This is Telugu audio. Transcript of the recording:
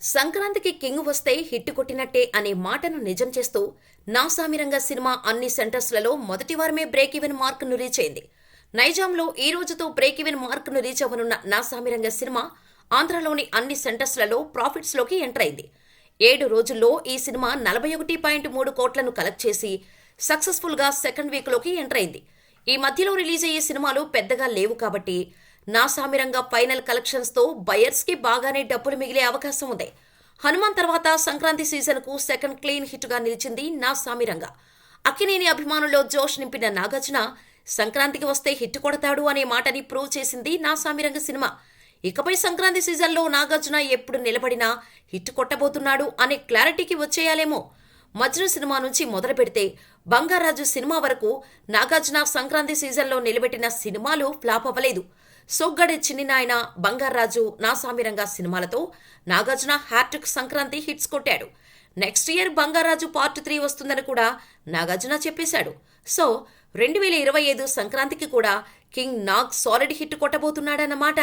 సంక్రాంతికి కింగ్ వస్తే హిట్ కొట్టినట్టే అనే మాటను నిజం చేస్తూ నాసామిరంగా సినిమా అన్ని సెంటర్స్లలో మొదటి వారమే బ్రేక్ ఈవెన్ మార్కును రీచ్ అయింది. నైజాంలో ఈ రోజుతో బ్రేక్ ఈవెన్ మార్కును రీచ్ అవ్వనున్న నాసామిరంగా సినిమా ఆంధ్రలోని అన్ని సెంటర్స్లలో ప్రాఫిట్స్లోకి ఎంటర్ అయింది. 7 రోజుల్లో ఈ సినిమా 41.3 కోట్లను కలెక్ట్ చేసి సక్సెస్ఫుల్గా సెకండ్ వీక్లోకి ఎంటర్ అయింది. ఈ మధ్యలో రిలీజ్ అయ్యే సినిమాలు పెద్దగా లేవు కాబట్టి నాసామిరంగా ఫైనల్ కలెక్షన్స్తో బయర్స్కి బాగానే డబ్బులు మిగిలే అవకాశం ఉంది. హనుమాన్ తర్వాత సంక్రాంతి సీజన్కు సెకండ్ క్లీన్ హిట్గా నిలిచింది నాసామిరంగా. అక్కినేని అభిమానుల్లో జోష్ నింపిన నాగార్జున సంక్రాంతికి వస్తే హిట్ కొడతాడు అనే మాటని ప్రూవ్ చేసింది నాసామిరంగ సినిమా. ఇకపై సంక్రాంతి సీజన్లో నాగార్జున ఎప్పుడు నిలబడినా హిట్ కొట్టబోతున్నాడు అనే క్లారిటీకి వచ్చేయాలేమో. మజ్ను సినిమా నుంచి మొదలు పెడితే బంగారాజు సినిమా వరకు నాగార్జున సంక్రాంతి సీజన్లో నిలబెట్టిన సినిమాలు ఫ్లాప్ అవ్వలేదు. సొగ్గడి చిన్నినాయన, బంగారాజు, నాసామిరంగా సినిమాలతో నాగార్జున హ్యాట్రిక్ సంక్రాంతి హిట్స్ కొట్టాడు. నెక్స్ట్ ఇయర్ బంగారాజు పార్ట్ 3 వస్తుందని కూడా నాగార్జున చెప్పేశాడు. సో 2025 సంక్రాంతికి కూడా కింగ్ నాగ్ సాలిడ్ హిట్ కొట్టబోతున్నాడన్నమాట.